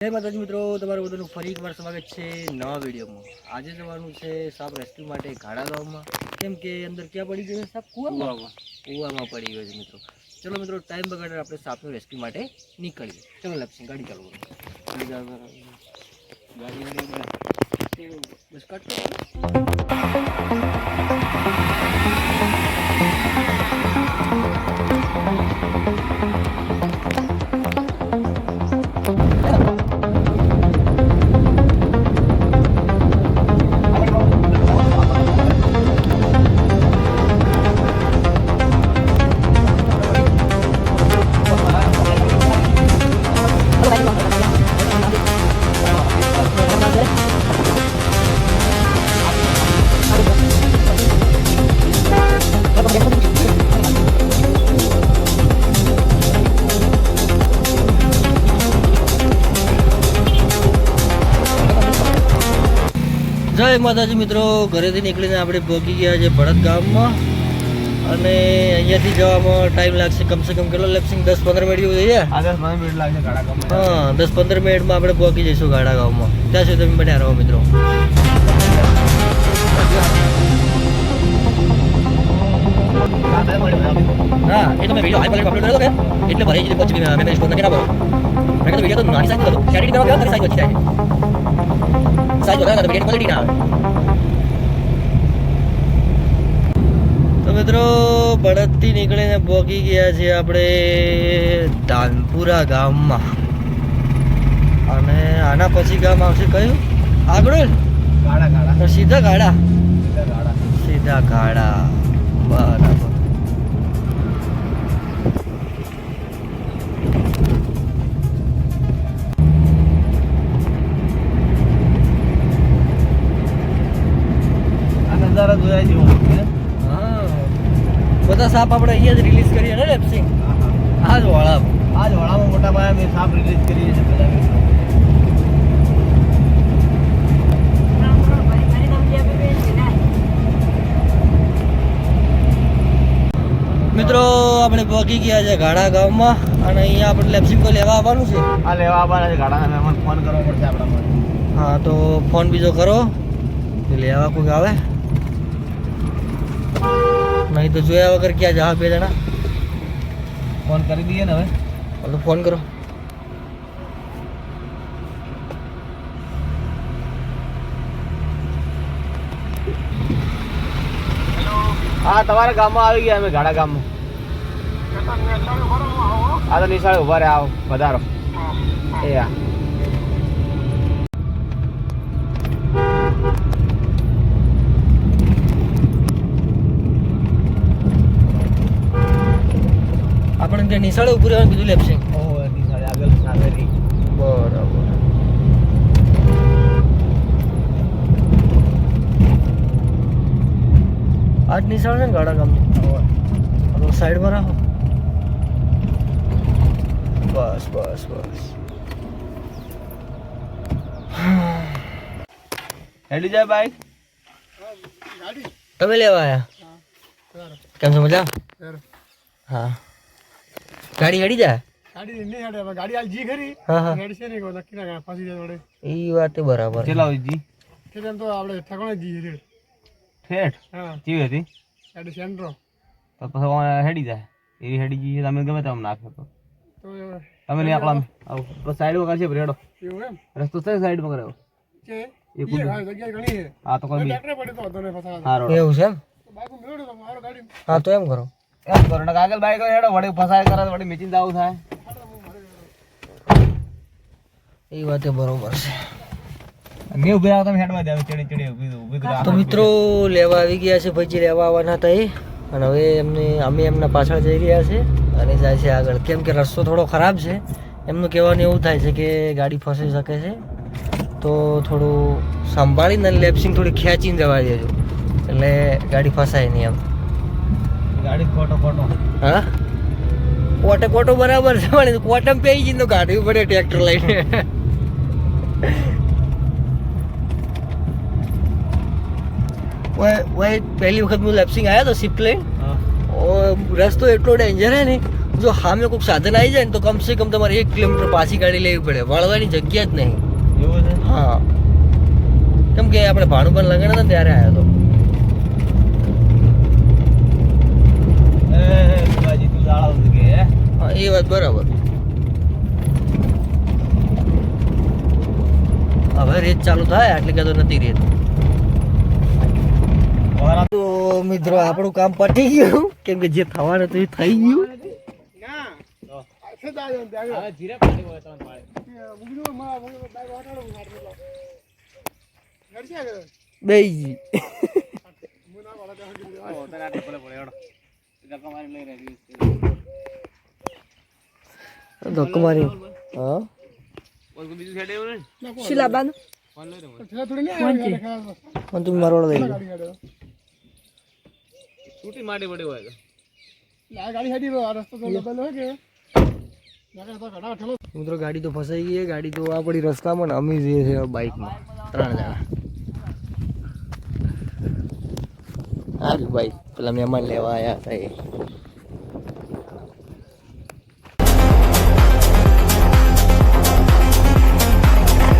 જય માતાજી મિત્રો, તમારું બધાનું ફરી એકવાર સ્વાગત છે નવા વિડીયોમાં। આજે જવાનું છે સાપ રેસ્ક્યુ માટે ગાડા ગામમાં, કેમ કે અંદર ક્યાં પડી ગયો છે સાપ? કૂવામાં પડી ગયો છે મિત્રો। ચલો મિત્રો, ટાઈમ બગાડે આપણે સાપનું રેસ્ક્યુ માટે નીકળીએ। ચલો લપસી ગાડી ચાલુ કરો। બસ કટ જય માતાજી મિત્રો, ઘરેથી નીકળીને આપણે પહોંચી ગયા છે ભરત ગામમાં અને અહીંયાથી જવામાં ટાઈમ લાગશે કમસે કમ કેટલો લેપ્સિંગ 10-15 મિનિટ જેવું થઈ જાય। 10-15 મિનિટ લાગશે ગાડા ગામમાં। હા, 10-15 મિનિટમાં આપણે પહોંચી જઈશું ગાડા ગામમાં। ત્યાં સુધી તમે બન્યા રહો મિત્રો। હા, એ તો મેં વિડીયો હાઈ ક્વોલિટી અપલોડ કર્યો કે એટલે ભરાઈ ગઈ પછી મેં રિસ્પોન્સ નથી આપો। મેં કીધું વિડીયો તો નાની સાઈઝ હતો, એડિટ કરવા ગયો તારી સાઈઝ ઓછી થાય, સાઈઝ વધારે તો વિડીયો ક્વોલિટી ના આવે। તો મિત્રો, ભરતથી નીકળીને પહોંચી ગયા છે આપણે ધાનપુરા ગામમાં અને આના પછી ગામ આવશે કયું આગળ? ગાડા સીધા ગાડા બરાબર। નજારા જોયા જેવો છે। હા, બધા સાપ આપણે અહીંયા જ રિલીઝ કરીએ ને લેપ્સિંગ। આ જ વાળામાં મોટા પાયા મેં સાપ રિલીઝ કરીએ છીએ બધા મિત્રો। આપણે પહોંચી ગયા છે ગાડા ગામમાં અને અહીંયા આપણે લેપ્સિંગ કોઈ લેવા આવવાનું છે। આ લેવા આવવાના છે ગાડાના મહેમાન, ફોન કરવો પડશે આપણા। હા, તો ફોન બીજો કરો લેવા કોઈ આવે, નહીં તો જોયા વગર ક્યાં જા બે જણા। ફોન કરી દઈએ ને હવે તો ફોન કરો। હા, તમારા ગામમાં આવી ગયા અમે ગાડા ગામમાં। આ તો નિશાળે ઉભા રહ્યા, આવો વધારો એ આ આપણે ત્યાં નિશાળે ઉભું રહેવાનું કીધું લેપ્સિંગ। નિશાળે આગળ સાગરી બરાબર। આજ નિશાળ છે ને ગાડા ગામની, સાઈડમાં રાખો। બસ બસ બસ, હેડી જાય બાઈક તમે લેવા આયા? કેમ છો, મજા? હા, ગાડી હેડી જાય? ગાડી હાલ જી ખરી હા હા, ગાડી છે ને કોઈ નક્કી ના ફસી જાય વડે એ વાત બરાબર। ચલાવો જી એટલે તો આપણે ઠકાણે જી રે ઠેઠ હા કેવી હતી ગાડી સેન્ટ્રો તો પછી હેડી જાય એવી હેડી જઈએ તમે ગમે તેમ નાખો તો તો તમે નહીં આકલા આવો બસ સાઈડમાં કરશે રેડો એવું એમ રસ્તો છે સાઈડમાં કરાવો કે એ એ જગ્યા ઘણી છે હા તો કોઈ ટ્રેક્ટર પડે તો વાંધો નહીં ફસાવા હા રોડ એવું છે એમ? તો બાઈક મેળો તો મારો ગાડી હા, તો એમ કરો। એમ કરો ને આગળ બાઈક હેડો વળી ફસાય કરે તો વળી મેચિંગ આવું થાય એ વાત બરોબર છે। મેં ઉભી આવો તમે હેડવા દે ચડી ઊભી તો મિત્રો, લેવા આવી ગયા છે ભાઈ, જે લેવા આવવાના હતા એ, અને હવે અમે એમના પાછળ જઈ રહ્યા છે અને જાય છે આગળ, કેમ કે રસ્તો થોડો ખરાબ છે। એમનું કહેવાનું એવું થાય છે કે ગાડી ફસાઈ શકે છે, તો થોડું સંભાળીને લેપ્સિંગ થોડી ખેંચીને જવા દેજો, એટલે ગાડી ફસાય નહીં એમ। ગાડી ખોટો હા, કોટો બરાબર છે, પણ કોટમ પેઈ જઈને તો કાઢવી પડે ટ્રેક્ટર લઈને। पहली वक्त मैं लैप्सिंग आया तो सिप लेन और रस्तो एटलो डेंजर है नहीं જો સામે કોઈક સાધન આવી જાય ને તો કમસે કમ તમારે 1 કિલોમીટર પાછી ગાડી લેવી પડે, વળવાની જગ્યા જ નહીં. એવું છે? હા, કેમ કે આપણે ભાણું પણ લગાડ્યા હતા ને ત્યારે આવ્યો હતો. બાજી તું જાળવ કે હે? હા, એ વાત બરાબર. હવે રેત ચાલુ થાય એટલે કે તો નથી રેત. તો મિત્રો આપણું કામ પતી ગયું, કેમ કે જે થવાનું હતું એ થઈ ગયું. ના આખે જ આવ્યો ને ત્યાં હવે જીરા પાડી હોય તો પાડે. મુગીનો માં બાઈક વાટાડો મારતો ઘરશે કે બેજી મુના વાળા ત્યાં ગયો ઓ તને આટે પડે પડે હેડો. ધક્કા મારી લઈ રહી ધક્કો મારી. હા, કોઈ બીજું છેડે એવું ને? શિલાબાનું ફોન લઈ રહ્યો. થેલા થોડી નહીં આવ્યો યાર પણ તમે મારો લઈ લો. ગાડી હેડે છૂટી માડી પડી હોય તો. આ ગાડી હેડી રો આ રસ્તો તો લબલ હોય કે નાકા તો ઘણા ઠેલો મિત્રો ગાડી તો ફસાઈ ગઈ, ગાડી તો આ પડી રસ્તામાં ને અમે જઈએ છીએ બાઇકમાં 3 જણા. હારું ભાઈ, પેલા મહેમાન લેવા આવ્યા હતા એ.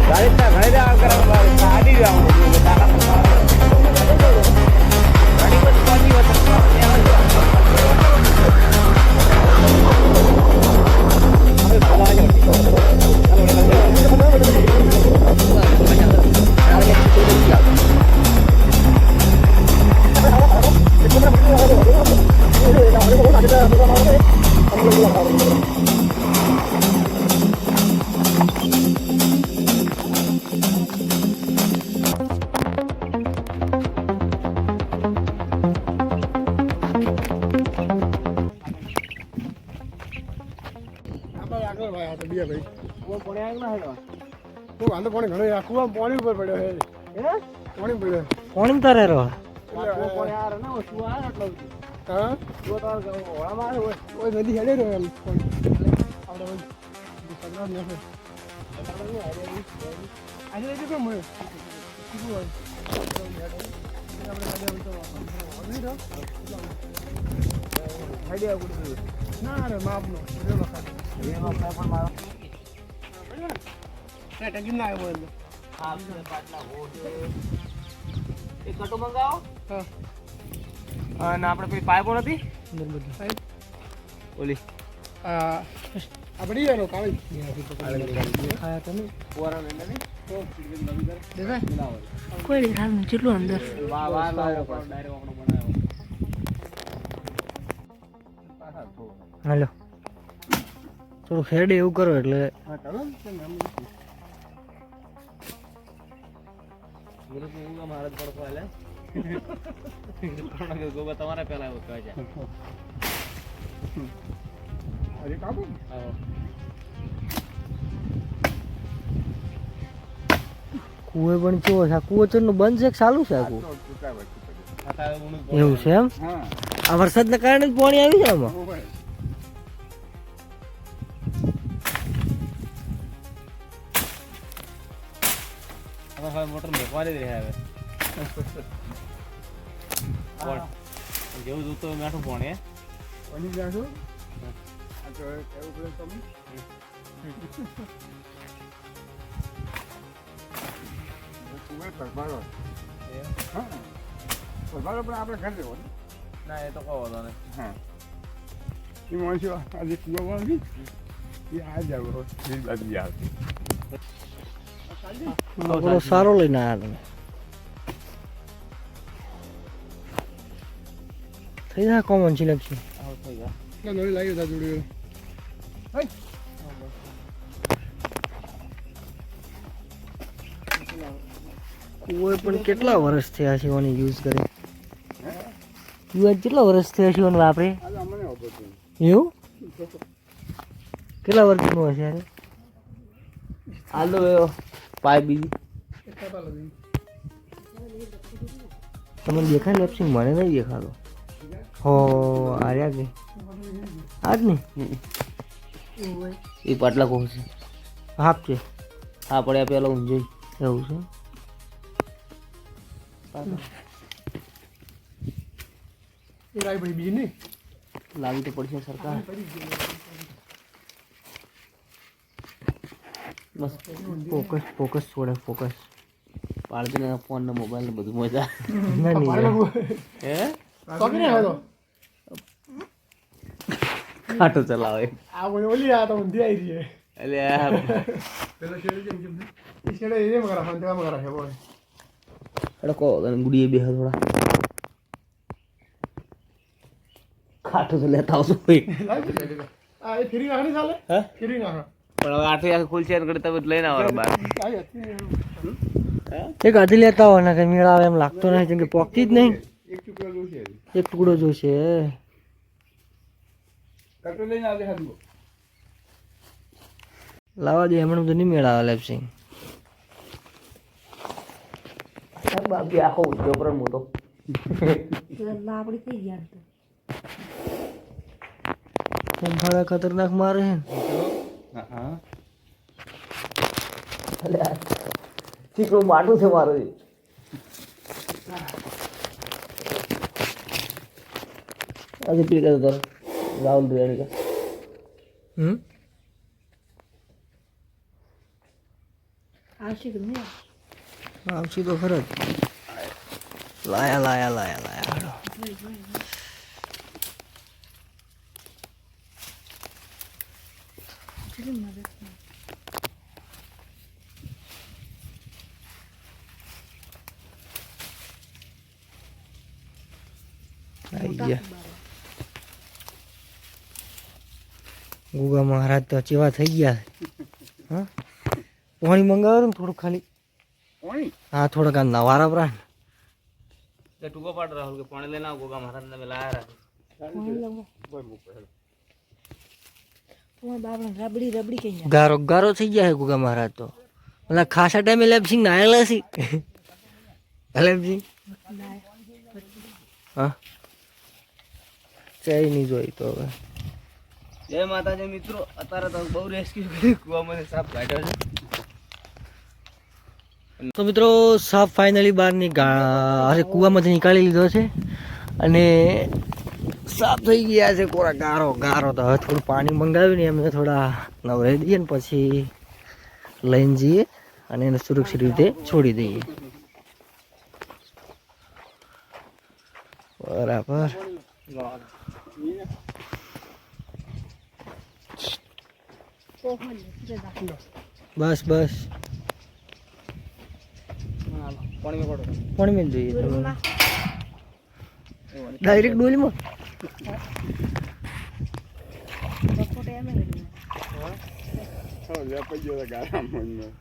ગાડી ના ઘરે જ આવ કરા ગાડી આવ ગાડી પર પાછી વત આપણે આગળ ભાઈ આ તો બે ભાઈ ઓ કોણે આગ ના હેડો તો વાંધો પાણી ઘણો આ કુવા પાણી ઉપર પડ્યો હે પાણી પડ્યો કોણ તારે રહો? ઓ કોણે આ રે ના શું આ આટલો હા જો તો ઓળા મારે હોય ઓય નદી હેડે રહ્યો એમ આપણે ઓય સગરા ને આજે જે કેમ મળે કીધું હોય આઈડિયા ગુડી ના રે માપનો રેલો ખાલી એમાં કાઈ પણ મારો ટકી ના આવ્યો એટલે આપને પાટલા હોડ એક કટો મંગાવો હા અને આપણે પેલી પાઇપો નથી ઓલી આ બડી એનો કાળી ખાયા તમે પોરા લઈને ને તો નવી ઘર દેખાય મિલાવો કોઈ દેખાતું નથી, જેટલું અંદર વાહ વાહ ડાયરેક્ટ આપણો બનાવ્યો હાલો, થોડું હેડ એવું કરો એટલે હા ચાલો ને કેમ આમ ગુરુ તું મારા જ પડકો આલે કોણ કે ગોબા તમારે પહેલા આવો કહે છે અરે કાબુ આવો કુએ પણ કેવો છે? આ કુવો ચરનું બંધ છે કે ચાલુ છે? આ કુવો ખાતા ઉણું એવું છે એમ? હા આ વરસાદના કારણે જ પાણી આવી છે આમાં? ઓ ભાઈ હવે મોટર મેકવાની જ રહે હવે કોણ જેવું જોતો મેઠું પોણે ઓની જાશો આ તો કેવું પડે તમે કુવે પરબારો હા પરબારો પણ આપણે ઘર દેવો ના એ તો કહો વાંધો નહીં હા એ મોણસો આજે કુવા વાળી એ આ જાવ એ બાજુ આવે આપણો સારો લઈને આવ્યા તમે. થઈ જાય કોમન સિલેક્શન. આવો થઈ ગયા ના નવી લાગ્યો તા જોડ્યો કુએ પણ કેટલા વર્ષ થયા છે ઓને યુઝ કરે? કુએ કેટલા વર્ષ થયા છે ઓને વાપરે? આજે અમને ખબર છે એવું કેટલા વર્ષનું હશે યાર? આલો પાઇપ બીજી તમને દેખાય લેપ્સિંગ? મને નહીં દેખાતો. હો આર્યા કે આજ નહીં એ પાટલા કહું છે હાફ છે. હા પડ્યા પેલા હું જોઈ એવું છે? એ રાઈ ભાઈ બીજી નહીં લાવી તો પડશે સરકાર બસ ફોકસ છોડે ફોકસ. બાળકીને ફોન ને મોબાઈલ ને બધું મજા ના નહીં હે ખાટો ચલાવે એટલે કો ગુડીએ બે થોડા ખાટો તો લેતા આવશો ભાઈ. પણ હવે આઠ ખુલશે ને ઘડી તમે લઈને આવો બાર. એક આધી લેતા હોય ને કે મેળ આવે એમ લાગતો નહીં કેમ કે પોકતી જ નહીં. એક ટુકડો જોશે એક ટુકડો જોશે. કટો લઈને આવજે હાથ લાવા દે હમણાં તો નહીં મેળ આવે લેપસિંગ. બાપી આખો ઉદ્યોગ પર મોટો લાપડી થઈ ગયા તો ભાડા ખતરનાક મારે છે ને. ચીકણું માટું છે મારું. આજે પી ગયો તારો રાહુલ દુયાણી કા આવશે કે નહીં આવશે તો ખરો જ. લાયા હાલો. ગુગા મહારાજ તો ચેવા થઈ ગયા. હા પાણી મંગાવો ને થોડું ખાલી. પાણી હા થોડાક આ નવારા પ્રાણ. ટૂંકો પાડ રાહુલ કે પાણી લઈને આવો ગોગા મહારાજ તમે લાયા રબડી કઈ જાય ગારો ગારો થઈ ગયા છે ગુગા મહારાજ તો. ઓલા ખાસા ટાઈમે લેપસિંગ નાયેલા છે. લેપસિંગ હા ચઈ નહીં જોઈ તો હવે. જય માતાજી મિત્રો. અત્યારે તો બહુ રેસ્ક્યુ કરી કુવામાંથી સાપ કાઢ્યો છે. તો મિત્રો સાપ ફાઇનલી બહારની અરે કૂવામાંથી નીકાળી લીધો છે અને સાફ થઈ ગયા છે. કોરા ગારો ગારો તો હવે થોડું પાણી મંગાવીને એમને થોડા નવરાઈ દઈએ ને પછી લઈને જઈએ અને એને સુરક્ષિત રીતે છોડી દઈએ. બરાબર. બસ બસ પાણી જોઈએ ડાયરેક્ટ ડોલીમાં.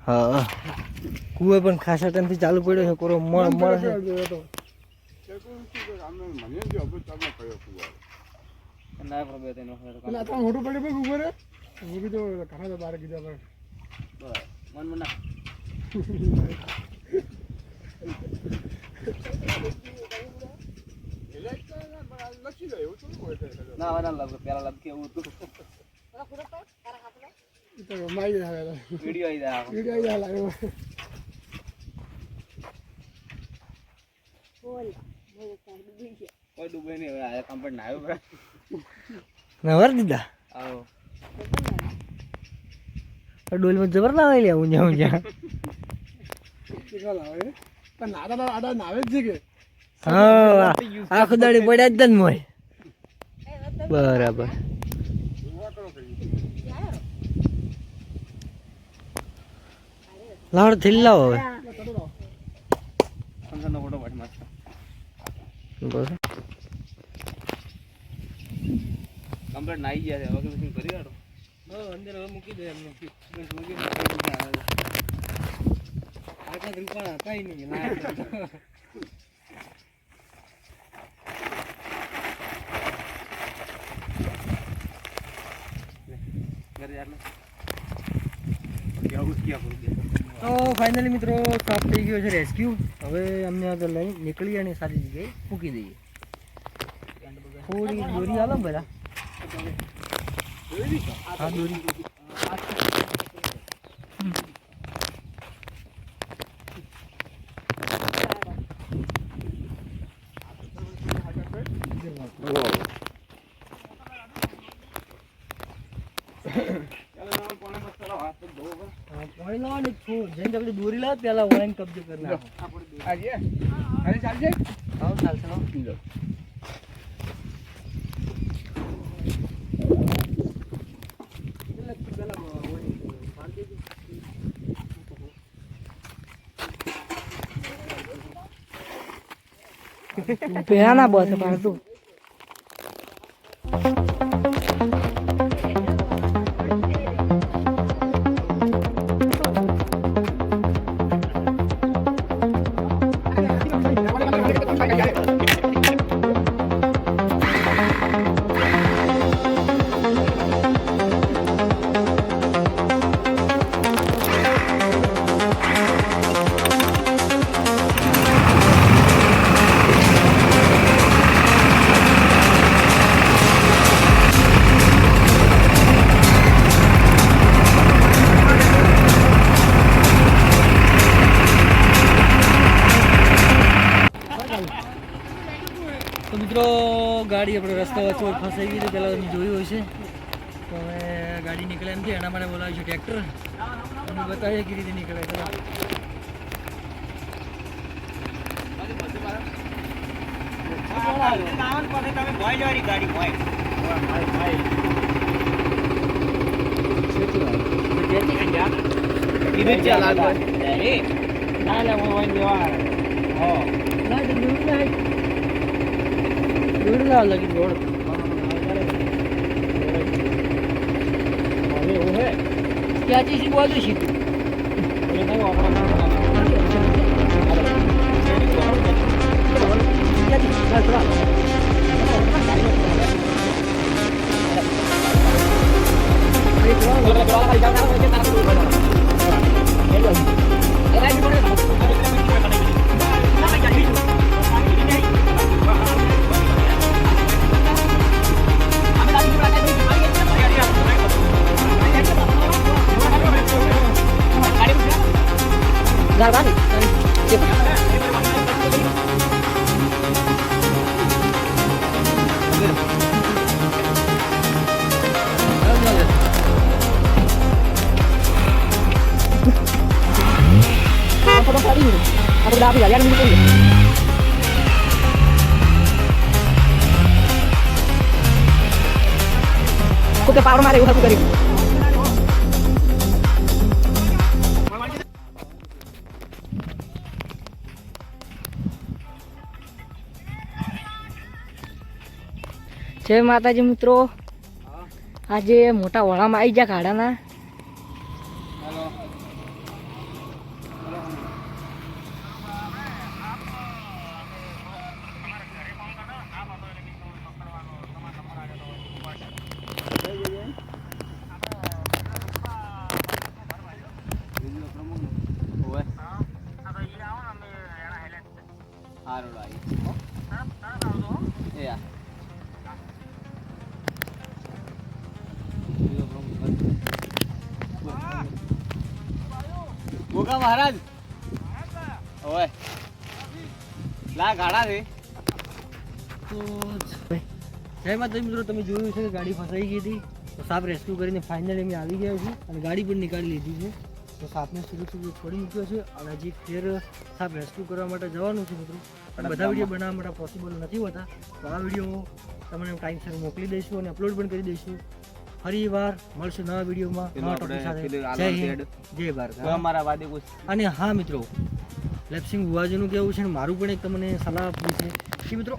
હા કુએ પણ ખાસા ટાઈમથી ચાલુ પડ્યો છે. કોરો મળે છે. મોટું પડે ભાઈ ઉપર હું કીધું ઘણા તો બાર કીધા પણ મન મના ના વાના લબ પેલા લબ કેવું હતું તો માઈ જાય વિડિયો આવી જાય વિડિયો આવી લાગ્યો કોઈ ડૂબે નહીં હવે આ કમ્પ્લીટ ના આવ્યો નવર દીધા આવો ડોલીમાં જબર ના આવી લે ઊંઝા ઊંઝા. પણ નાડા આડા નાવે જ છે કે હા આખો દાડી પડ્યા જ ને મોય. બરાબર. લાવડ થઈ લાવો હવે. સંસારનો ફોટો પાડી મારતો કમ્પ્લીટ નાઈ ગયા છે. હવે કશું કરી કાઢો. અંદર હવે મૂકી દે એમને મૂકી આટલા રૂપિયા હતા નહીં તો ફાઇનલી મિત્રો સાફ થઈ ગયો છે રેસ્ક્યુ. હવે અમને આગળ લઈ નીકળી અને સારી જગ્યાએ મૂકી દઈએ. થોડી દોરી આલો બધા. હા દોરી જઈને આપણે દોરી લાવ પેલા ઓળાઈને કબજો કરી નાખો. આજે અરે ચાલશે આવો ચાલશે લો. પેલા ના બસ પાડતું તો મિત્રો ગાડી આપણે રસ્તા વચ્ચે ફસાઈ ગઈ તો પહેલાં તમે જોયું હશે. તો હવે ગાડી નીકળે એમ છે એના માટે બોલાવ્યું છે ટ્રેક્ટર અને બતાવીએ કેવી રીતે નીકળે. ચલો લગી રોડ ક્યાંથી શીખવાતું શીખ્યું Kau power mari udah kari. જય માતાજી મિત્રો, આજે મોટા વડામાં આવી ગયા ગાડાના. ગોગા મહારાજ ઓય લા ગાડા છે. તો જય માતાજી મિત્રો, તમે જોયું છે કે ગાડી ફસાઈ ગઈ હતી તો સાપ રેસ્ક્યુ કરીને ફાઇનલી અમે આવી ગયા છીએ અને ગાડી પણ નીકાળી લીધી છે. તો સાપને સુરક્ષિત છોડી મૂક્યો છે અને હજી ફેર સાપ રેસ્ક્યુ કરવા માટે જવાનું છે મિત્રો. પણ બધા વિડીયો બનાવવા માટે પોસિબલ નથી હોતા. તો આ વિડીયો તમને ટાઈમસર મોકલી દઈશું અને અપલોડ પણ કરી દઈશું. ફરી વાર મળશું નવા વિડીયોમાં નવા ટોપિક સાથે. જય હિન્દ, જય ભારત. અમારા વાદે કોઈ અને હા મિત્રો, લેપ્સિંગ બુવાજીનું કેવું છે ને મારું પણ એક તમને સલાહ આપવી છે કે મિત્રો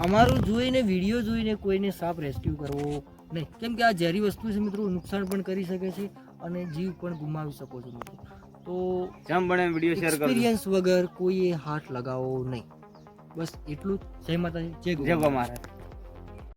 અમારું જોઈને વિડીયો જોઈને કોઈને સાપ રેસ્ક્યુ કરવો નહીં, કેમ કે આ ઝેરી વસ્તુ છે મિત્રો, નુકસાન પણ કરી શકે છે અને જીવ પણ ગુમાવી શકો છો મિત્રો. તો જેમ બને વિડીયો શેર કરો. એક્સપિરિયન્સ વગર કોઈએ હાથ લગાવો નહીં. બસ એટલું જ. જય માતાજી, જય જય ગો મહારાજ.